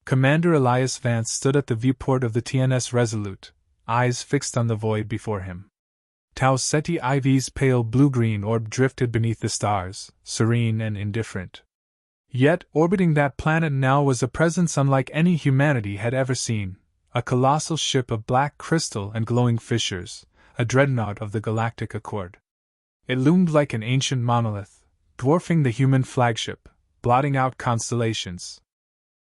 Commander Elias Vance stood at the viewport of the TNS Resolute, eyes fixed on the void before him. Tau Ceti IV's pale blue-green orb drifted beneath the stars, serene and indifferent. Yet, orbiting that planet now was a presence unlike any humanity had ever seen, a colossal ship of black crystal and glowing fissures, a dreadnought of the Galactic Accord. It loomed like an ancient monolith, dwarfing the human flagship, blotting out constellations.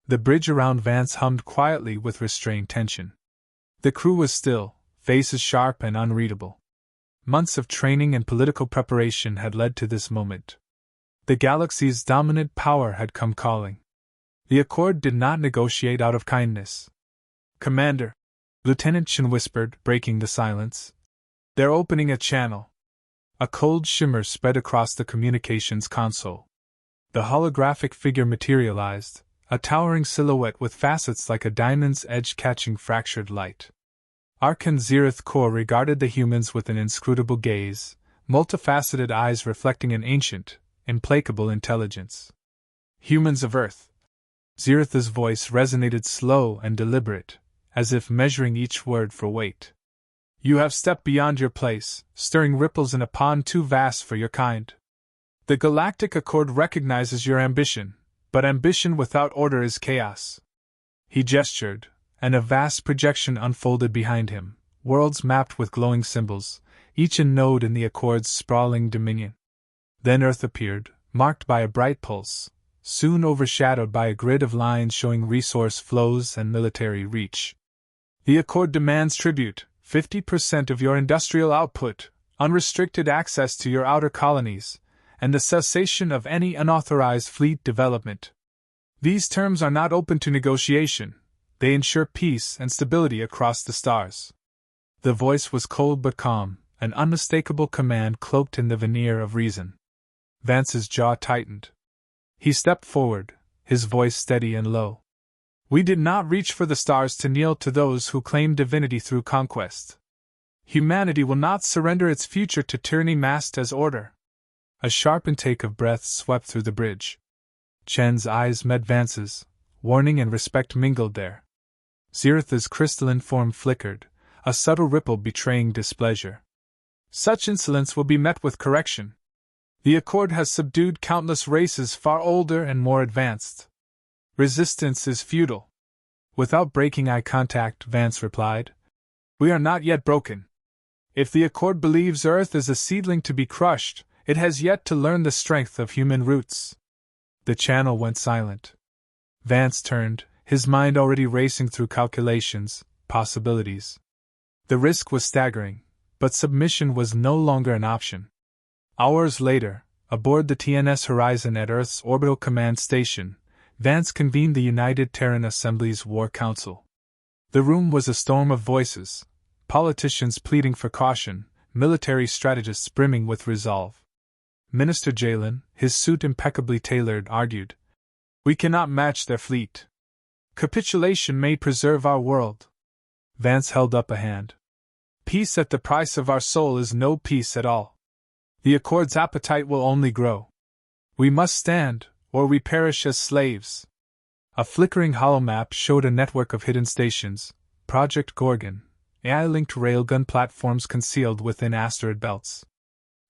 The bridge around Vance hummed quietly with restrained tension. The crew was still, faces sharp and unreadable. Months of training and political preparation had led to this moment. The galaxy's dominant power had come calling. The Accord did not negotiate out of kindness. "Commander," Lieutenant Chen whispered, breaking the silence. "They're opening a channel." A cold shimmer spread across the communications console. The holographic figure materialized, a towering silhouette with facets like a diamond's edge catching fractured light. Arkan Zirith Kor regarded the humans with an inscrutable gaze, multifaceted eyes reflecting an ancient, implacable intelligence. "Humans of Earth." Zirith's voice resonated slow and deliberate, as if measuring each word for weight. "You have stepped beyond your place, stirring ripples in a pond too vast for your kind. The Galactic Accord recognizes your ambition, but ambition without order is chaos." He gestured, and a vast projection unfolded behind him, worlds mapped with glowing symbols, each a node in the Accord's sprawling dominion. Then Earth appeared, marked by a bright pulse, soon overshadowed by a grid of lines showing resource flows and military reach. "The Accord demands tribute, 50% of your industrial output, unrestricted access to your outer colonies, and the cessation of any unauthorized fleet development. These terms are not open to negotiation. They ensure peace and stability across the stars." The voice was cold but calm, an unmistakable command cloaked in the veneer of reason. Vance's jaw tightened. He stepped forward, his voice steady and low. "We did not reach for the stars to kneel to those who claim divinity through conquest. Humanity will not surrender its future to tyranny masked as order." A sharp intake of breath swept through the bridge. Chen's eyes met Vance's, warning and respect mingled there. Zirith's crystalline form flickered, a subtle ripple betraying displeasure. "Such insolence will be met with correction. The Accord has subdued countless races far older and more advanced. Resistance is futile." Without breaking eye contact, Vance replied, "We are not yet broken. If the Accord believes Earth is a seedling to be crushed, it has yet to learn the strength of human roots." The channel went silent. Vance turned, his mind already racing through calculations, possibilities. The risk was staggering, but submission was no longer an option. Hours later, aboard the TNS Horizon at Earth's Orbital Command Station, Vance convened the United Terran Assembly's War Council. The room was a storm of voices, politicians pleading for caution, military strategists brimming with resolve. Minister Jalen, his suit impeccably tailored, argued, "We cannot match their fleet. Capitulation may preserve our world." Vance held up a hand. "Peace at the price of our soul is no peace at all. The Accord's appetite will only grow. We must stand, or we perish as slaves." A flickering holomap showed a network of hidden stations, Project Gorgon, AI-linked railgun platforms concealed within asteroid belts.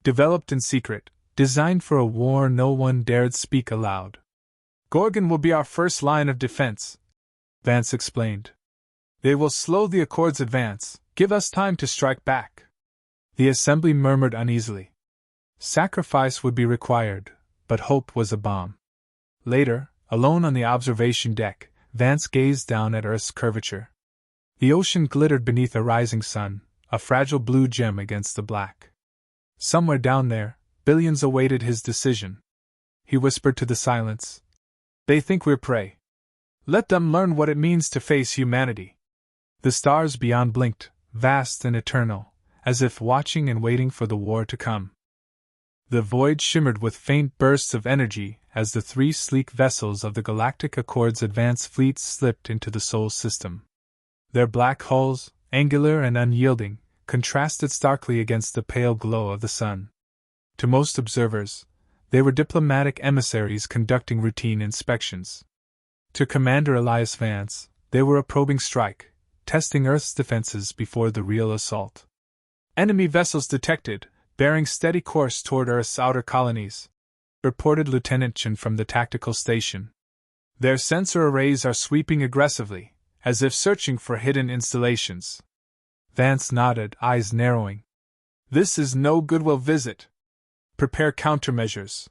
Developed in secret, designed for a war no one dared speak aloud. "Gorgon will be our first line of defense," Vance explained. "They will slow the Accord's advance, give us time to strike back." The assembly murmured uneasily. Sacrifice would be required, but hope was a balm. Later, alone on the observation deck, Vance gazed down at Earth's curvature. The ocean glittered beneath a rising sun, a fragile blue gem against the black. Somewhere down there, billions awaited his decision. He whispered to the silence, "They think we're prey. Let them learn what it means to face humanity." The stars beyond blinked, vast and eternal, as if watching and waiting for the war to come. The void shimmered with faint bursts of energy as the three sleek vessels of the Galactic Accord's advance fleet slipped into the Sol system. Their black hulls, angular and unyielding, contrasted starkly against the pale glow of the sun. To most observers, they were diplomatic emissaries conducting routine inspections. To Commander Elias Vance, they were a probing strike, testing Earth's defenses before the real assault. Enemy vessels detected, bearing steady course toward Earth's outer colonies, reported Lieutenant Chen from the tactical station. Their sensor arrays are sweeping aggressively, as if searching for hidden installations. Vance nodded, eyes narrowing. This is no goodwill visit. Prepare countermeasures.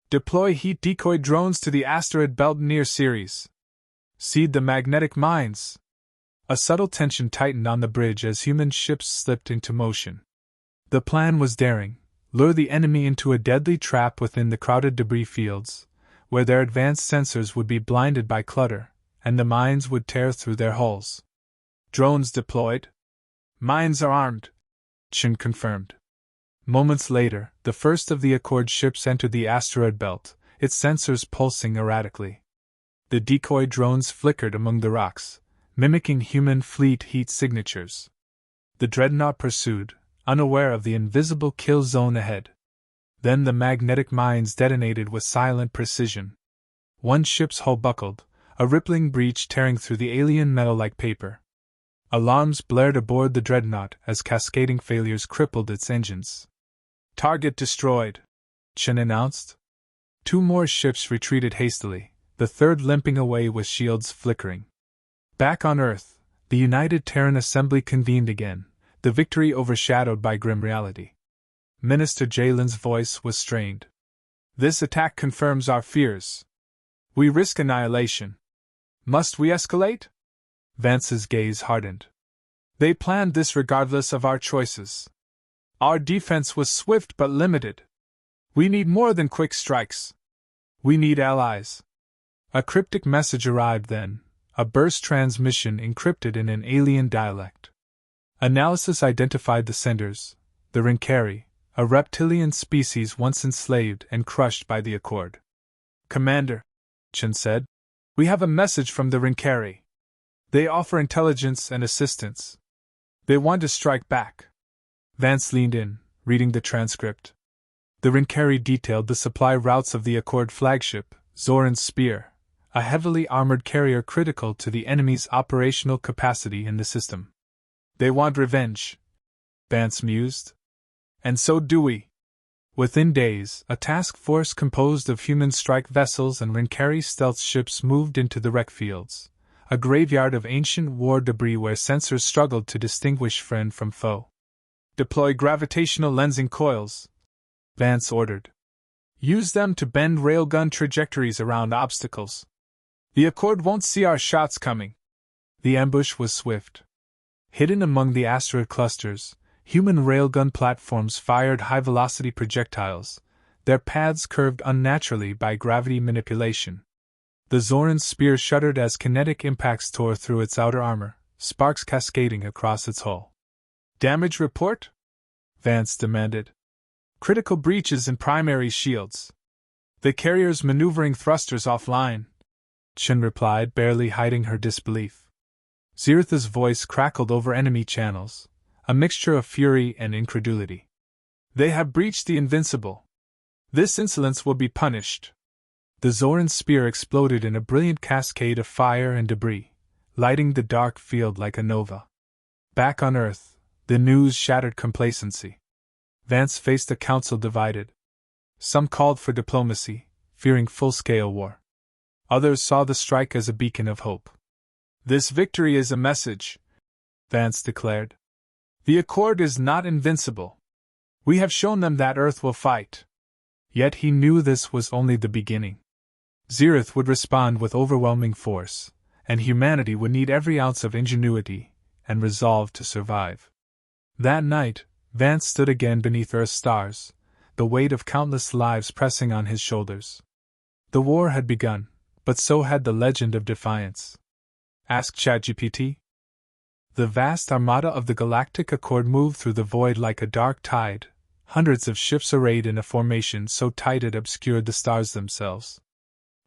Deploy heat decoy drones to the asteroid belt near Ceres. Seed the magnetic mines. A subtle tension tightened on the bridge as human ships slipped into motion. The plan was daring: lure the enemy into a deadly trap within the crowded debris fields, where their advanced sensors would be blinded by clutter, and the mines would tear through their hulls. Drones deployed. Mines are armed, Chen confirmed. Moments later, the first of the Accord ships entered the asteroid belt, its sensors pulsing erratically. The decoy drones flickered among the rocks, mimicking human fleet heat signatures. The dreadnought pursued, unaware of the invisible kill zone ahead. Then the magnetic mines detonated with silent precision. One ship's hull buckled, a rippling breach tearing through the alien metal like paper. Alarms blared aboard the dreadnought as cascading failures crippled its engines. Target destroyed, Chen announced. Two more ships retreated hastily, the third limping away with shields flickering. Back on Earth, the United Terran Assembly convened again, the victory overshadowed by grim reality. Minister Jalen's voice was strained. This attack confirms our fears. We risk annihilation. Must we escalate? Vance's gaze hardened. They planned this regardless of our choices. Our defense was swift but limited. We need more than quick strikes. We need allies. A cryptic message arrived then, a burst transmission encrypted in an alien dialect. Analysis identified the senders, the Rinkari, a reptilian species once enslaved and crushed by the Accord. Commander, Chen said, we have a message from the Rinkari. They offer intelligence and assistance. They want to strike back. Vance leaned in, reading the transcript. The Rinkari detailed the supply routes of the Accord flagship, Zoran's Spear, a heavily armored carrier critical to the enemy's operational capacity in the system. They want revenge, Vance mused. And so do we. Within days, a task force composed of human strike vessels and Rinkari stealth ships moved into the wreck fields, a graveyard of ancient war debris where sensors struggled to distinguish friend from foe. Deploy gravitational lensing coils, Vance ordered. Use them to bend railgun trajectories around obstacles. The Accord won't see our shots coming. The ambush was swift. Hidden among the asteroid clusters, human railgun platforms fired high-velocity projectiles, their paths curved unnaturally by gravity manipulation. The Zoran's Spear shuddered as kinetic impacts tore through its outer armor, sparks cascading across its hull. Damage report? Vance demanded. Critical breaches in primary shields. The carrier's maneuvering thrusters offline, Chen replied, barely hiding her disbelief. Ziritha's voice crackled over enemy channels, a mixture of fury and incredulity. They have breached the Invincible. This insolence will be punished. The Zoran's Spear exploded in a brilliant cascade of fire and debris, lighting the dark field like a nova. Back on Earth, the news shattered complacency. Vance faced a council divided. Some called for diplomacy, fearing full-scale war. Others saw the strike as a beacon of hope. This victory is a message, Vance declared. The Accord is not invincible. We have shown them that Earth will fight. Yet he knew this was only the beginning. Zirith would respond with overwhelming force, and humanity would need every ounce of ingenuity and resolve to survive. That night, Vance stood again beneath Earth's stars, the weight of countless lives pressing on his shoulders. The war had begun, but so had the legend of defiance. Ask ChatGPT. The vast armada of the Galactic Accord moved through the void like a dark tide, hundreds of ships arrayed in a formation so tight it obscured the stars themselves.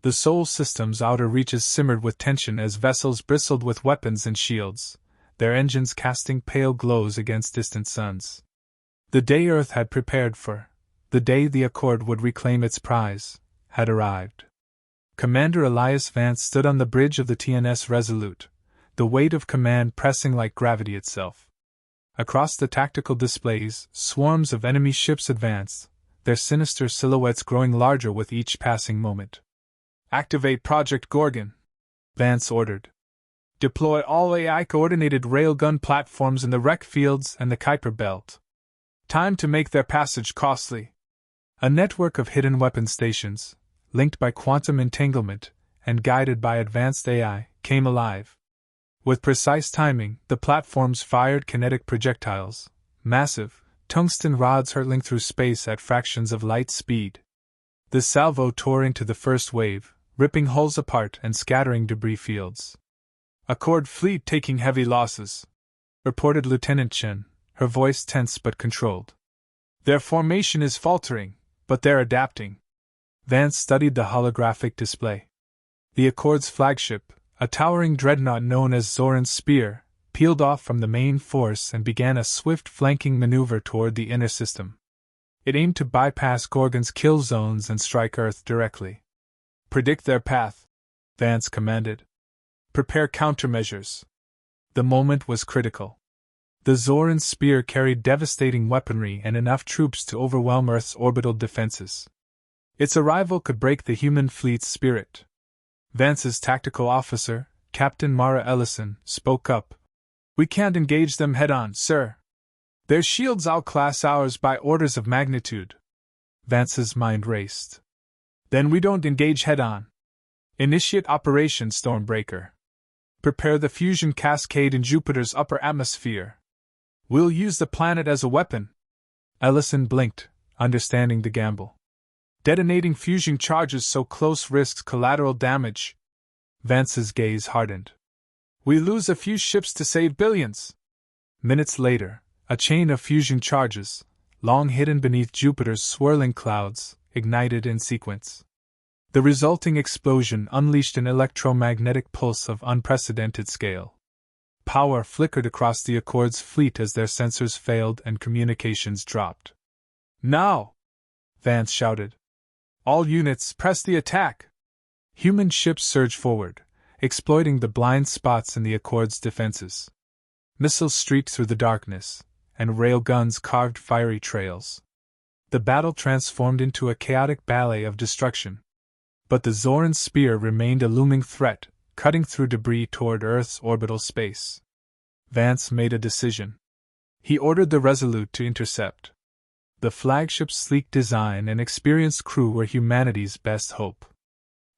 The Sol system's outer reaches simmered with tension as vessels bristled with weapons and shields, their engines casting pale glows against distant suns. The day Earth had prepared for, the day the Accord would reclaim its prize, had arrived. Commander Elias Vance stood on the bridge of the TNS Resolute, the weight of command pressing like gravity itself. Across the tactical displays, swarms of enemy ships advanced, their sinister silhouettes growing larger with each passing moment. "Activate Project Gorgon," Vance ordered. "Deploy all AI-coordinated railgun platforms in the wreck fields and the Kuiper Belt. Time to make their passage costly." A network of hidden weapon stations, linked by quantum entanglement and guided by advanced AI, came alive. With precise timing, the platforms fired kinetic projectiles, massive, tungsten rods hurtling through space at fractions of light speed. The salvo tore into the first wave, ripping hulls apart and scattering debris fields. "Accord fleet taking heavy losses," reported Lieutenant Chen, her voice tense but controlled. "Their formation is faltering, but they're adapting." Vance studied the holographic display. The Accord's flagship, a towering dreadnought known as Zoran's Spear, peeled off from the main force and began a swift flanking maneuver toward the inner system. It aimed to bypass Gorgon's kill zones and strike Earth directly. "Predict their path," Vance commanded. "Prepare countermeasures." The moment was critical. The Zoran's Spear carried devastating weaponry and enough troops to overwhelm Earth's orbital defenses. Its arrival could break the human fleet's spirit. Vance's tactical officer, Captain Mara Ellison, spoke up. "We can't engage them head-on, sir. Their shields outclass ours by orders of magnitude." Vance's mind raced. "Then we don't engage head-on. Initiate Operation Stormbreaker. Prepare the fusion cascade in Jupiter's upper atmosphere. We'll use the planet as a weapon." Ellison blinked, understanding the gamble. "Detonating fusion charges so close risks collateral damage." Vance's gaze hardened. "We lose a few ships to save billions." Minutes later, a chain of fusion charges, long hidden beneath Jupiter's swirling clouds, ignited in sequence. The resulting explosion unleashed an electromagnetic pulse of unprecedented scale. Power flickered across the Accord's fleet as their sensors failed and communications dropped. "Now!" Vance shouted. "All units, press the attack!" Human ships surged forward, exploiting the blind spots in the Accord's defenses. Missiles streaked through the darkness, and railguns carved fiery trails. The battle transformed into a chaotic ballet of destruction. But the Zoran's Spear remained a looming threat, cutting through debris toward Earth's orbital space. Vance made a decision. He ordered the Resolute to intercept. The flagship's sleek design and experienced crew were humanity's best hope.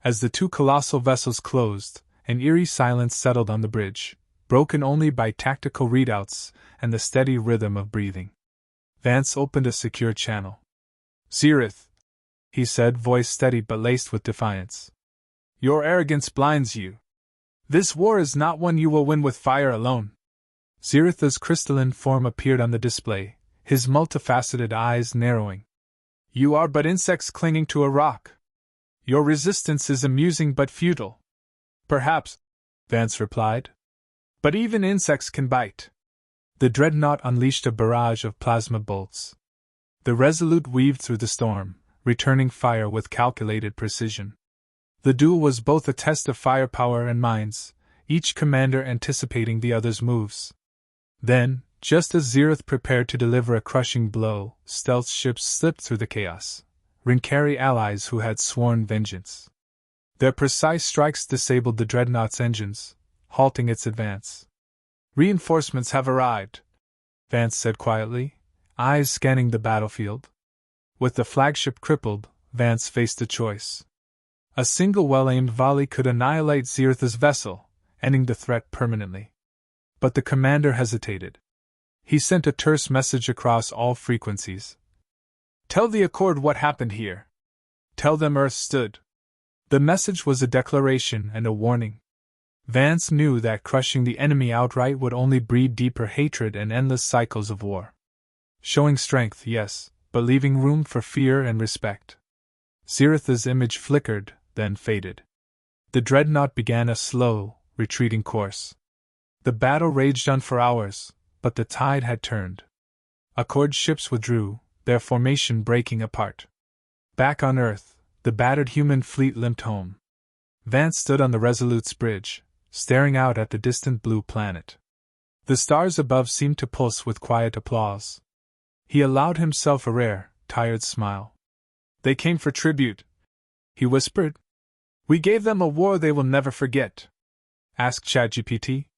As the two colossal vessels closed, an eerie silence settled on the bridge, broken only by tactical readouts and the steady rhythm of breathing. Vance opened a secure channel. "Zerith," he said, voice steady but laced with defiance. "Your arrogance blinds you. This war is not one you will win with fire alone." Zeritha's crystalline form appeared on the display, his multifaceted eyes narrowing. "You are but insects clinging to a rock. Your resistance is amusing but futile." "Perhaps," Vance replied. "But even insects can bite." The dreadnought unleashed a barrage of plasma bolts. The Resolute weaved through the storm, returning fire with calculated precision. The duel was both a test of firepower and minds, each commander anticipating the other's moves. Then, just as Zerith prepared to deliver a crushing blow, stealth ships slipped through the chaos, Rinkari allies who had sworn vengeance. Their precise strikes disabled the dreadnought's engines, halting its advance. "Reinforcements have arrived," Vance said quietly, eyes scanning the battlefield. With the flagship crippled, Vance faced a choice. A single well-aimed volley could annihilate Zeritha's vessel, ending the threat permanently. But the commander hesitated. He sent a terse message across all frequencies. "Tell the Accord what happened here. Tell them Earth stood." The message was a declaration and a warning. Vance knew that crushing the enemy outright would only breed deeper hatred and endless cycles of war. Showing strength, yes, but leaving room for fear and respect. Zeritha's image flickered, then faded. The dreadnought began a slow, retreating course. The battle raged on for hours, but the tide had turned. Accord ships withdrew, their formation breaking apart. Back on Earth, the battered human fleet limped home. Vance stood on the Resolute's bridge, staring out at the distant blue planet. The stars above seemed to pulse with quiet applause. He allowed himself a rare, tired smile. They came for tribute, he whispered. We gave them a war they will never forget. Asked ChatGPT.